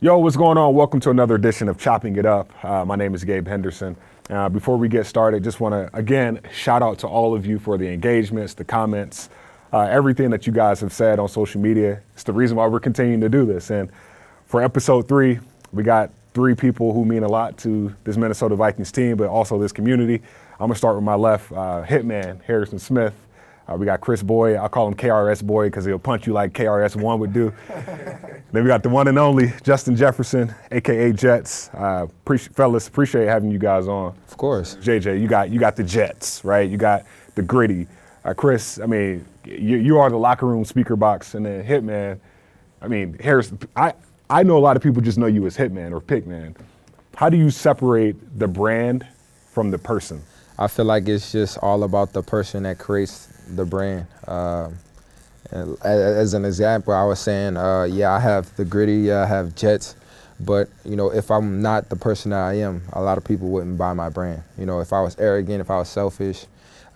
Yo, what's going on? Welcome to another edition of Chopping It Up. My name is Gabe Henderson. Before we get started, just want to, again, shout out to all of you for the engagements, the comments, everything that you guys have said on social media. It's the reason why we're continuing to do this. And for episode 3, we got 3 people who mean a lot to this Minnesota Vikings team, but also this community. I'm going to start with my left, Hitman, Harrison Smith. We got Kris Boyd. I'll call him KRS Boyd because he'll punch you like KRS-One would do. Then we got the one and only Justin Jefferson, a.k.a. Jets. Fellas, appreciate having you guys on. Of course. JJ, you got the Jets, right? You got the gritty. Kris, I mean, you are the locker room speaker box. And then Hitman, I mean, Harris, I know a lot of people just know you as Hitman or Pickman. How do you separate the brand from the person? I feel like it's just all about the person that creates the brand. As an example, I was saying, I have the gritty, I have Jets, but if I'm not the person that I am, a lot of people wouldn't buy my brand. If I was arrogant, if I was selfish,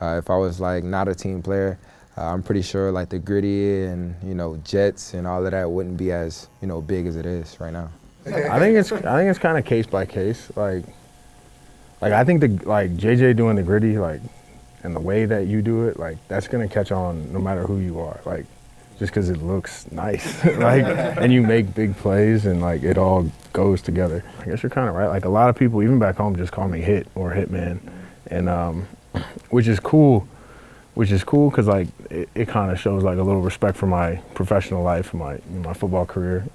if I was like not a team player, I'm pretty sure like the gritty and Jets and all of that wouldn't be as big as it is right now. I think it's kind of case by case. Like I think JJ doing the gritty and the way that you do it, that's gonna catch on no matter who you are. Just because it looks nice, and you make big plays and it all goes together. I guess you're kind of right. A lot of people, even back home, just call me Hit or Hitman, and which is cool because it kind of shows a little respect for my professional life and my football career.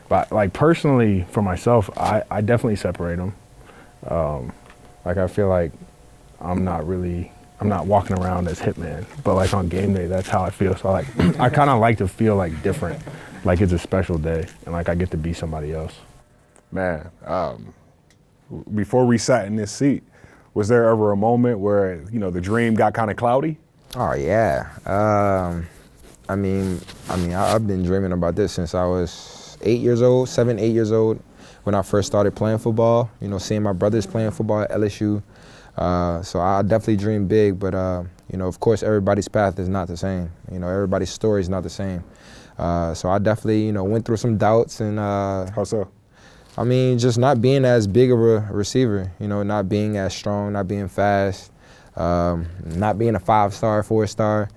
But personally for myself, I definitely separate them. I feel like I'm not walking around as Hitman, but on game day, that's how I feel. So I kind of like to feel different, it's a special day, and I get to be somebody else. Man, before we sat in this seat, was there ever a moment where the dream got kind of cloudy? Oh yeah. I've been dreaming about this since I was 8 years old, 7, 8 years old, when I first started playing football. Seeing my brothers playing football at LSU. So I definitely dream big, but of course everybody's path is not the same. Everybody's story is not the same. So I definitely went through some doubts and How so? Just not being as big of a receiver. Not being as strong, not being fast, not being a 5-star, 4-star.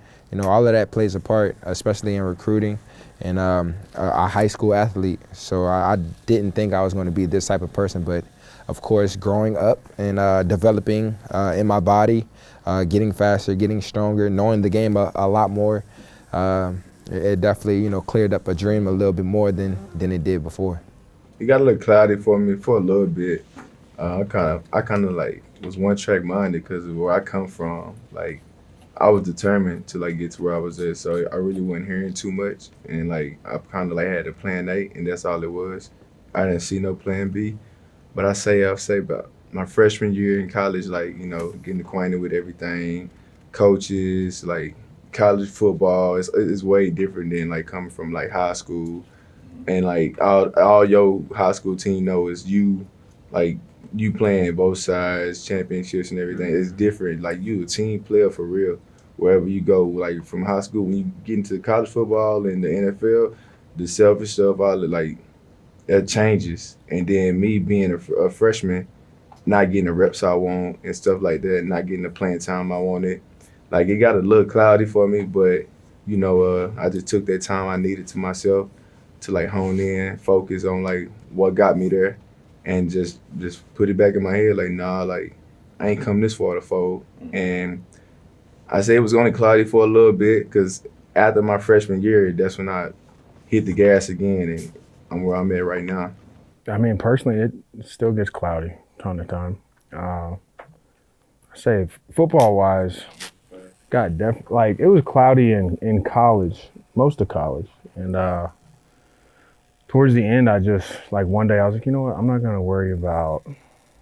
All of that plays a part, especially in recruiting and a high school athlete. So I didn't think I was going to be this type of person, but of course, growing up and developing in my body, getting faster, getting stronger, knowing the game a lot more, it definitely, cleared up a dream a little bit more than it did before. It got a little cloudy for me for a little bit. I kind of was one-track minded because of where I come from. I was determined to get to where I was at, so I really wasn't hearing too much, and I kind of had a plan A, and that's all it was. I didn't see no plan B. But I say about my freshman year in college, getting acquainted with everything, coaches, college football, it's way different than coming from high school. And all your high school team know is you playing both sides, championships and everything. It's different. You a team player for real wherever you go. From high school, when you get into college football and the NFL, the selfish stuff, all the that changes. And then me being a freshman, not getting the reps I want and stuff like that, not getting the playing time I wanted. It got a little cloudy for me, but, I just took that time I needed to myself to hone in, focus on what got me there, and just put it back in my head I ain't come this far to fold. And I say it was only cloudy for a little bit because after my freshman year, that's when I hit the gas again, and I'm where I'm at right now. Personally, it still gets cloudy ton of time. I say football-wise, it was cloudy in college, most of college. And towards the end, I just, one day I was like, you know what, I'm not going to worry about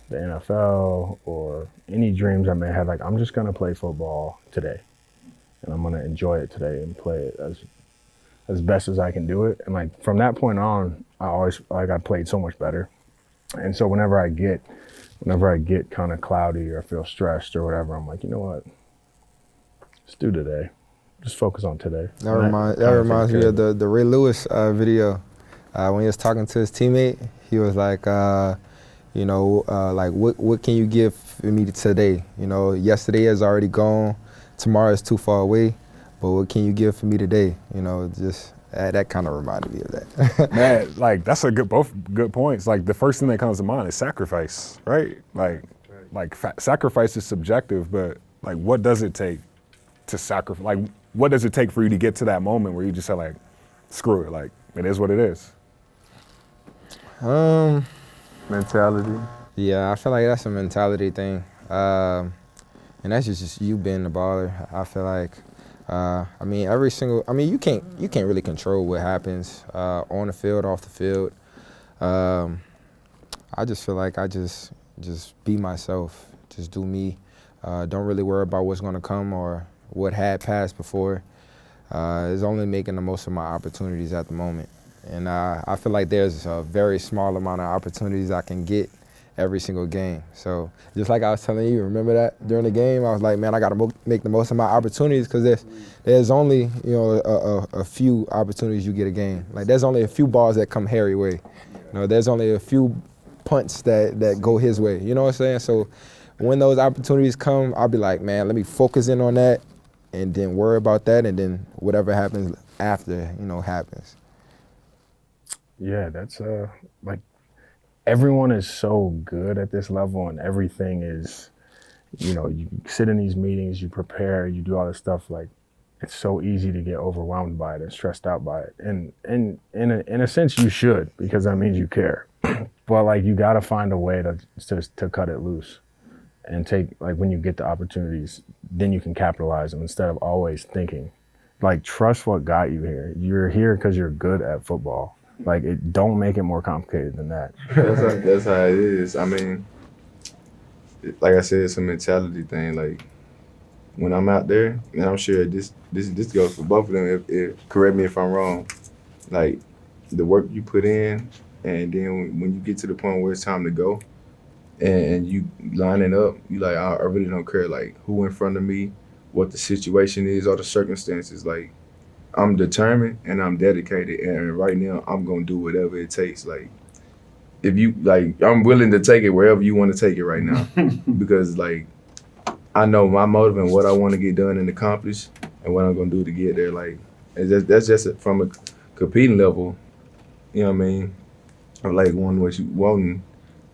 the NFL or any dreams I may have. I'm just going to play football today. And I'm going to enjoy it today and play it as best as I can do it. And from that point on, I always I played so much better. And so whenever I get kind of cloudy or feel stressed or whatever, I'm you know what? Let's do today. Just focus on today. That reminds me of the Ray Lewis video. when he was talking to his teammate, he was like, like what can you give me today? You know, yesterday is already gone, tomorrow is too far away, but what can you give for me today? You know, just that kind of reminded me of that. Man, like that's both good points. Like the first thing that comes to mind is sacrifice, right? Sacrifice is subjective, but like what does it take to sacrifice? Like what does it take for you to get to that moment where you just say like, screw it, like it is what it is? Mentality. Yeah, I feel like that's a mentality thing, and that's just you being the baller. I feel like, you can't really control what happens on the field, off the field. I just feel like I just be myself, just do me. Don't really worry about what's going to come or what had passed before. It's only making the most of my opportunities at the moment. And I feel like there's a very small amount of opportunities I can get every single game. So just like I was telling you, remember that during the game, I was like, man, I got to make the most of my opportunities because there's only, a few opportunities you get a game. Like there's only a few balls that come Harry way. There's only a few punts that go his way. You know what I'm saying? So when those opportunities come, I'll be like, man, let me focus in on that and then worry about that, and then whatever happens after, happens. Yeah, that's like everyone is so good at this level, and everything is, you sit in these meetings, you prepare, you do all this stuff. Like it's so easy to get overwhelmed by it and stressed out by it. And in a sense, you should, because that means you care. But like you got to find a way to cut it loose and take, like when you get the opportunities, then you can capitalize them instead of always thinking. Like trust what got you here. You're here because you're good at football. Like don't make it more complicated than that. That's how it is. I mean, like I said, it's a mentality thing. Like when I'm out there, and I'm sure this goes for both of them. If correct me if I'm wrong. Like the work you put in, and then when you get to the point where it's time to go, and you lining up, you like I really don't care like who in front of me, what the situation is, or the circumstances. Like I'm determined and I'm dedicated, and right now I'm gonna do whatever it takes. Like if you like, I'm willing to take it wherever you want to take it right now, because like I know my motive and what I want to get done and accomplish, and what I'm gonna do to get there. Like that's just from a competing level, you know what I mean? Or like wanting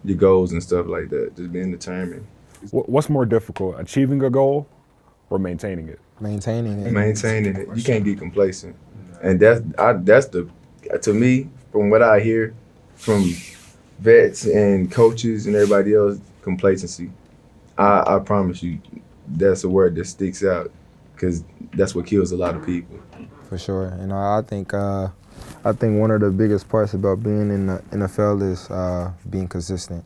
your goals and stuff like that, just being determined. What's more difficult, achieving a goal or maintaining it? Maintaining it. You can't get complacent, and to me, from what I hear from vets and coaches and everybody else, complacency. I promise you, that's a word that sticks out, because that's what kills a lot of people. For sure. I think one of the biggest parts about being in the NFL is being consistent.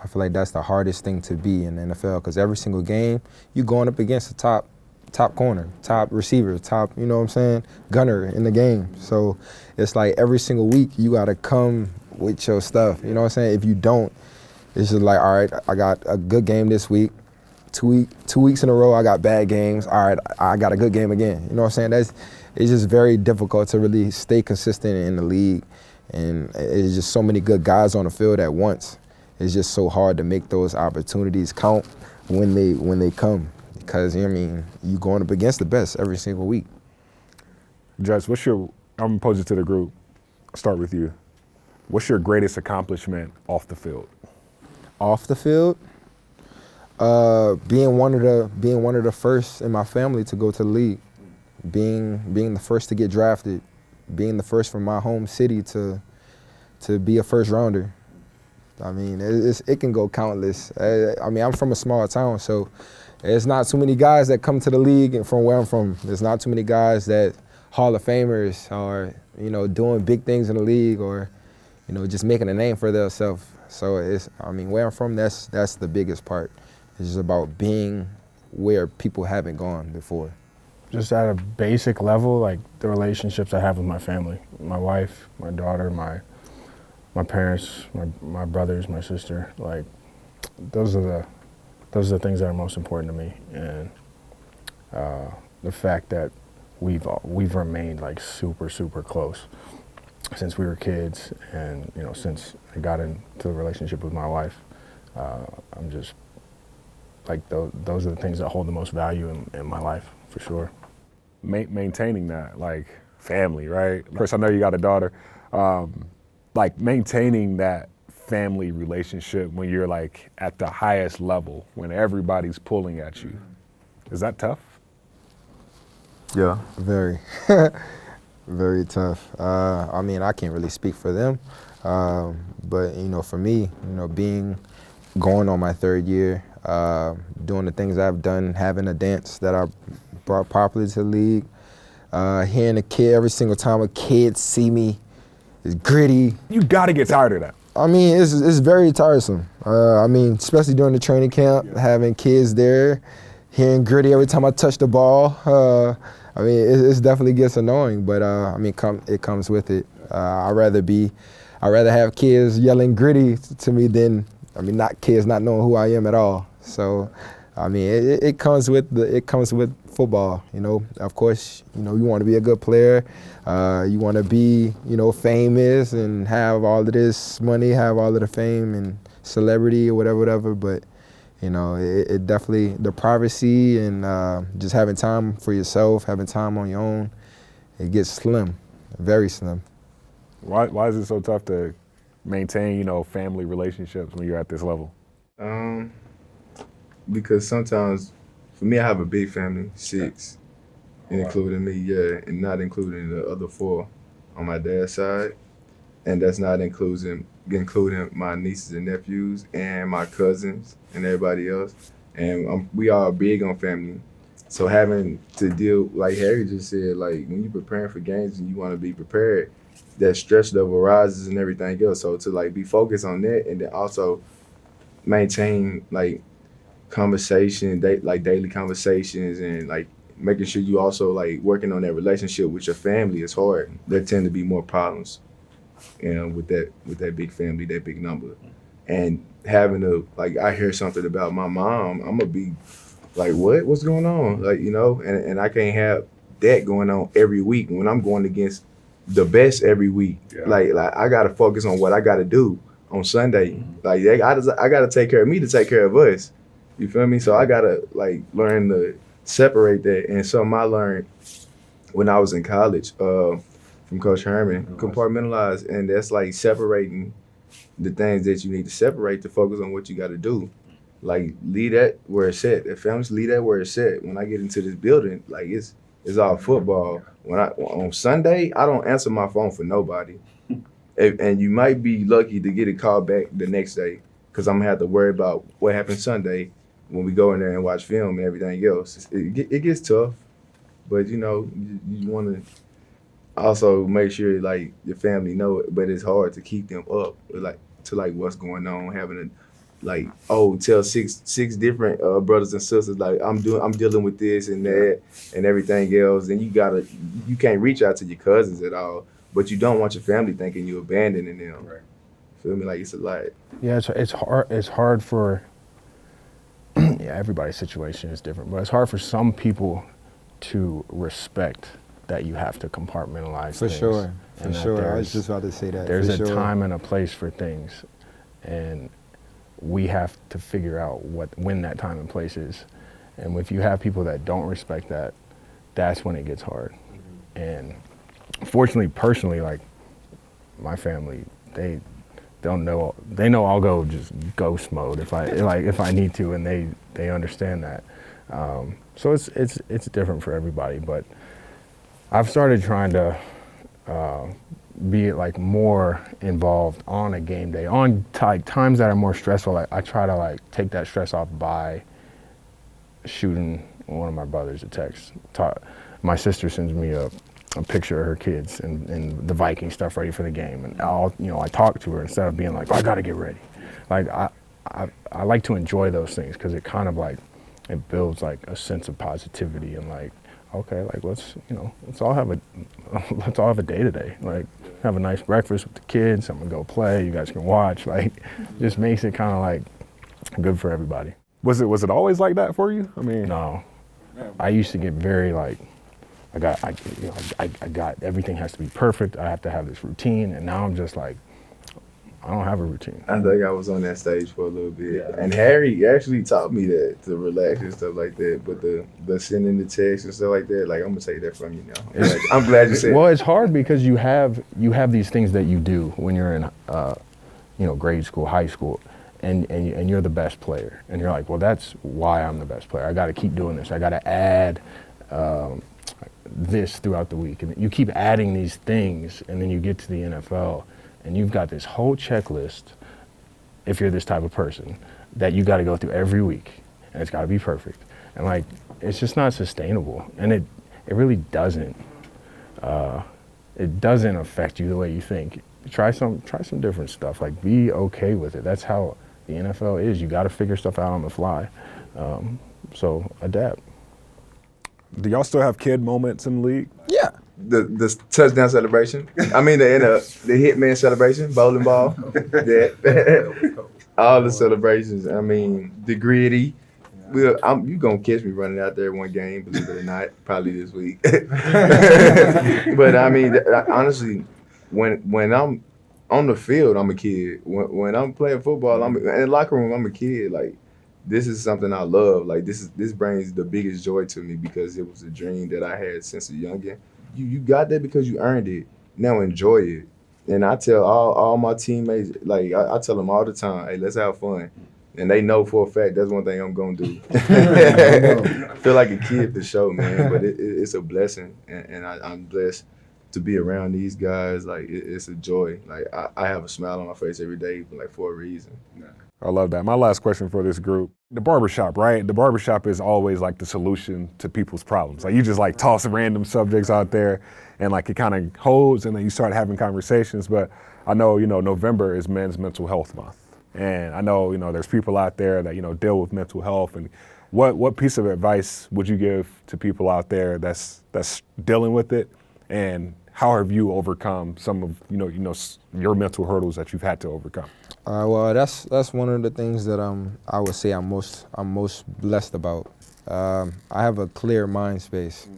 I feel like that's the hardest thing to be in the NFL, because every single game you're going up against the top corner, top receiver, top, gunner in the game. So it's like every single week you got to come with your stuff. You know what I'm saying? If you don't, it's just like, all right, I got a good game this week. 2 weeks in a row, I got bad games. All right, I got a good game again. You know what I'm saying? It's just very difficult to really stay consistent in the league. And it's just so many good guys on the field at once. It's just so hard to make those opportunities count when they come. Because, you going up against the best every single week. Jess, I'm going to pose it to the group. I'll start with you. What's your greatest accomplishment off the field? Off the field? Being one of the first in my family to go to the league. Being the first to get drafted. Being the first from my home city to be a first rounder. It can go countless. I'm from a small town, so there's not too many guys that come to the league, and from where I'm from, there's not too many guys that Hall of Famers or, doing big things in the league or, just making a name for themselves. So where I'm from, that's the biggest part. It's just about being where people haven't gone before. Just at a basic level, like the relationships I have with my family, my wife, my daughter, my parents, my brothers, my sister, like those are the things that are most important to me, and the fact that we've remained like super, super close. since we were kids, and since I got into the relationship with my wife. I'm just like those are the things that hold the most value in my life, for sure. Maintaining that, like family, right? Kris, I know you got a daughter. Like maintaining that family relationship when you're like at the highest level, when everybody's pulling at you. Is that tough? Yeah. Very, very tough. I mean, I can't really speak for them, but for me, going on my third year, doing the things I've done, having a dance that I brought properly to the league, hearing a kid every single time a kid see me is gritty. You got to get tired of that. I mean, it's very tiresome. I mean, especially during the training camp, having kids there, hearing gritty every time I touch the ball. I mean, it definitely gets annoying, but I mean, it comes with it. I'd rather have kids yelling gritty to me than, not kids not knowing who I am at all. So, I mean, it comes with football. Of course, you want to be a good player. You want to be, famous and have all of this money, have all of the fame and celebrity or whatever. But, it definitely, the privacy and just having time for yourself, having time on your own, it gets slim, very slim. Why is it so tough to maintain, family relationships when you're at this level? Because sometimes, for me, I have a big family, 6, including me, and not including the other 4 on my dad's side, and that's not including my nieces and nephews and my cousins and everybody else. And we are big on family, so having to deal, like Harry just said, like when you're preparing for games and you want to be prepared, that stress level rises and everything else. So to like be focused on that, and then also maintain like conversation, daily conversations, and like making sure you also like working on that relationship with your family is hard. There tend to be more problems, with that big family, that big number, and having to like I hear something about my mom, I'm gonna be like, what's going on, like and I can't have that going on every week when I'm going against the best every week. Yeah. Like I gotta focus on what I gotta do on Sunday. Mm-hmm. Like I gotta take care of me to take care of us. You feel me? So I gotta like learn to separate that. And something I learned when I was in college from Coach Herman, compartmentalize, and that's like separating the things that you need to separate to focus on what you got to do. Like leave that where it's at. If families leave that where it's at. When I get into this building, like it's all football. On Sunday, I don't answer my phone for nobody. And you might be lucky to get a call back the next day, because I'm gonna have to worry about what happened Sunday when we go in there and watch film and everything else. It gets tough, but you want to also make sure like your family know it. But it's hard to keep them up to what's going on, having to tell six different brothers and sisters like I'm dealing with this and that and everything else. And you can't reach out to your cousins at all, but you don't want your family thinking you abandoning them. Right. Feel me? Like it's a lot. Yeah, it's hard. It's hard for everybody's situation is different, but it's hard for some people to respect that you have to compartmentalize for things. For sure. I was just about to say that. There's a time and a place for things, and we have to figure out when that time and place is. And if you have people that don't respect that, that's when it gets hard. Mm-hmm. And fortunately, personally, like my family, they know I'll go just ghost mode if I need to, and they understand that. So it's different for everybody, but I've started trying to be like more involved on a game day, on times that are more stressful. I try to take that stress off by shooting one of my brothers a text. My sister sends me a picture of her kids and the Vikings stuff ready for the game, and I talk to her instead of being like, I gotta get ready. Like I like to enjoy those things because it kind of it builds a sense of positivity and okay, let's all have a day today. Have a nice breakfast with the kids. I'm gonna go play. You guys can watch. Just makes it kind of good for everybody. Was it always like that for you? I mean, no. I used to get very I got everything has to be perfect. I have to have this routine, and now I'm just like, I don't have a routine. I think I was on that stage for a little bit, and Harry actually taught me that to relax and stuff like that. But the sending the text and stuff like that, like I'm gonna take that from you now. Like, I'm glad you said. Well, it's hard because you have these things that you do when you're in grade school, high school, and you're the best player, and you're like, well, that's why I'm the best player. I got to keep doing this. I got to add this throughout the week, and you keep adding these things, and then you get to the NFL. And you've got this whole checklist, if you're this type of person, that you got to go through every week, and it's got to be perfect. And like, it's just not sustainable, and it really doesn't. It doesn't affect you the way you think. Try some different stuff. Like, be okay with it. That's how the NFL is. You got to figure stuff out on the fly. So adapt. Do y'all still have kid moments in the league? Yeah. The touchdown celebration. I mean the hitman celebration, bowling ball. Yeah. All the celebrations. I mean the gritty. You gonna catch me running out there one game, believe it or not, probably this week. But I mean, honestly, when I'm on the field, I'm a kid. When I'm playing football, in the locker room, I'm a kid. Like, this is something I love. Like, this brings the biggest joy to me because it was a dream that I had since a youngin'. You got that because you earned it. Now enjoy it. And I tell all my teammates, like I tell them all the time, hey, let's have fun. And they know for a fact that's one thing I'm gonna do. I feel like a kid for sure, man. But it's a blessing, and I'm blessed to be around these guys. Like, it's a joy. Like, I have a smile on my face every day, like, for a reason. I love that. My last question for this group, the barbershop, right? The barbershop is always like the solution to people's problems. Like, you just like toss random subjects out there and like it kind of holds, and then you start having conversations. But I know, November is Men's Mental Health Month. And I know, there's people out there that, deal with mental health. And what piece of advice would you give to people out there that's dealing with it? And how have you overcome some of, your mental hurdles that you've had to overcome? Well, that's one of the things that I would say I'm most blessed about. I have a clear mind space.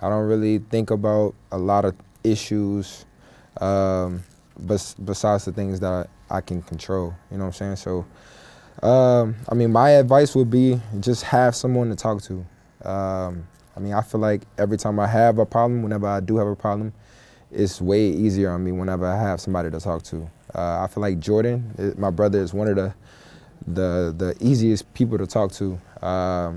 I don't really think about a lot of issues, besides the things that I can control. You know what I'm saying? So, I mean, my advice would be just have someone to talk to. I mean, I feel like every time I have a problem, whenever I do have a problem, it's way easier on me whenever I have somebody to talk to. I feel like Jordan, my brother, is one of the easiest people to talk to. I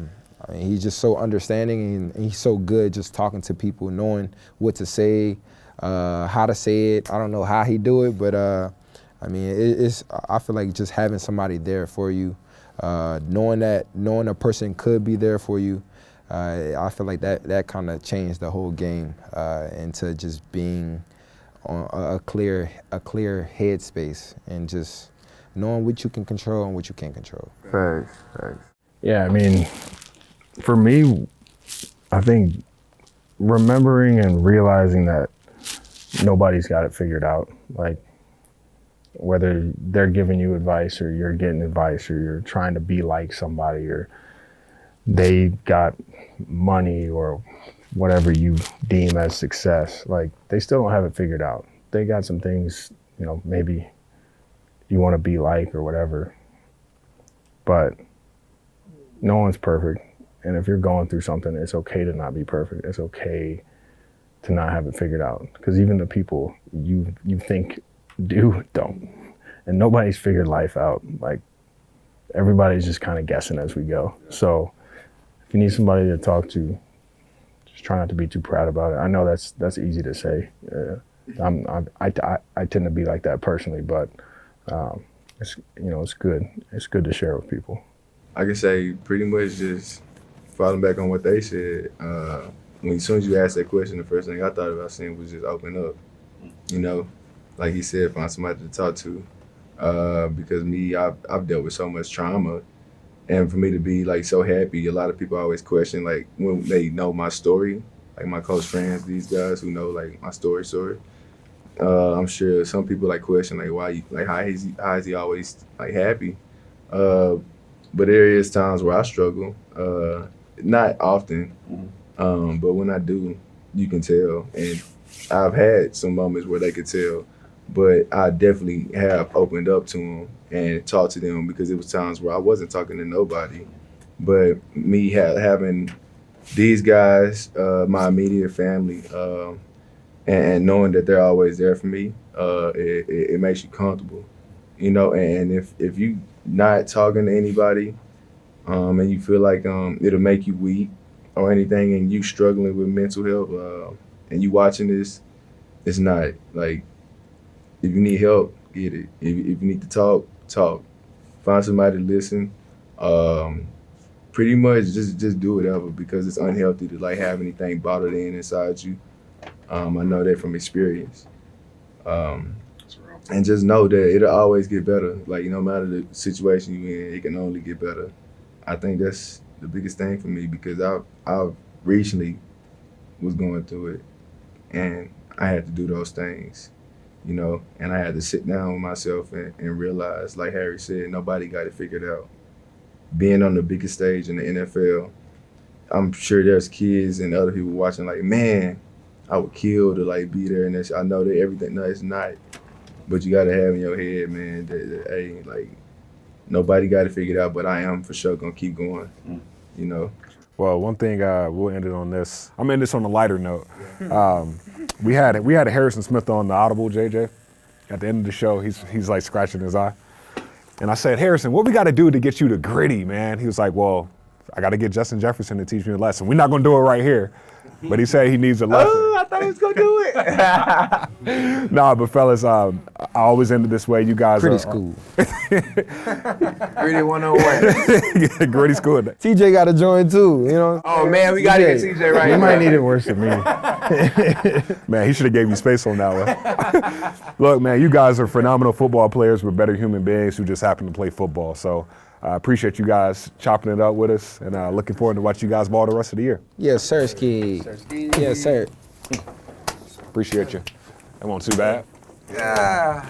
mean, he's just so understanding, and he's so good just talking to people, knowing what to say, how to say it. I don't know how he do it, but I mean, I feel like just having somebody there for you, knowing a person could be there for you. I feel like that kind of changed the whole game into just being on a clear headspace and just knowing what you can control and what you can't control. Thanks. Yeah, I mean, for me, I think remembering and realizing that nobody's got it figured out, like whether they're giving you advice or you're getting advice or you're trying to be like somebody or they got money or whatever you deem as success, like they still don't have it figured out. They got some things, maybe you want to be like or whatever, but no one's perfect. And if you're going through something, it's okay to not be perfect. It's okay to not have it figured out, because even the people you think don't. And nobody's figured life out. Like, everybody's just kind of guessing as we go. So if you need somebody to talk to, just try not to be too proud about it. I know that's easy to say. I tend to be like that personally, but it's good. It's good to share with people. I can say pretty much just falling back on what they said. As soon as you asked that question, the first thing I thought about saying was just open up. Like he said, find somebody to talk to. Because I've dealt with so much trauma, and for me to be like so happy, a lot of people always question like when they know my story, like my close friends, these guys who know like my story. I'm sure some people like question like why how is he always like happy? But there is times where I struggle, not often, but when I do, you can tell. And I've had some moments where they could tell, but I definitely have opened up to them and talked to them because it was times where I wasn't talking to nobody. But me having these guys, my immediate family, and knowing that they're always there for me, it makes you comfortable, you know. And if you not talking to anybody, and you feel like it'll make you weak or anything, and you struggling with mental health, and you watching this, it's not like, if you need help, get it. If you need to talk, talk. Find somebody to listen. Pretty much just do whatever, because it's unhealthy to like have anything bottled inside you. I know that from experience. And just know that it'll always get better. Like, no matter the situation you're in, it can only get better. I think that's the biggest thing for me, because I recently was going through it, and I had to do those things, you know, and I had to sit down with myself and realize, like Harry said, nobody got it figured out. Being on the biggest stage in the NFL, I'm sure there's kids and other people watching like, man, I would kill to like be there. And I know that everything, no, it's not. But you got to have in your head, man, that hey, like, nobody got it figured out, but I am for sure going to keep going, you know. Well, one thing, we'll end it on this. I'm in this on a lighter note. We had a Harrison Smith on the Audible, JJ. At the end of the show, he's like scratching his eye. And I said, Harrison, what we got to do to get you to gritty, man? He was like, well, I got to get Justin Jefferson to teach me a lesson. We're not going to do it right here. But he said he needs a lesson. Oh, I thought he was going to do it. Nah, but fellas, I always end it this way. You guys Pretty are school. Gritty 101. Gritty school. TJ got to join too, you know. Oh, man, we got to get CJ right. You might need it worse than me. Man, he should have gave you space on that one. Look, man, you guys are phenomenal football players. We're better human beings who just happen to play football. So I appreciate you guys chopping it up with us, and looking forward to watch you guys ball the rest of the year. Yes, sir, Ski. Yes, sir. Appreciate you. That wasn't too bad. Yeah.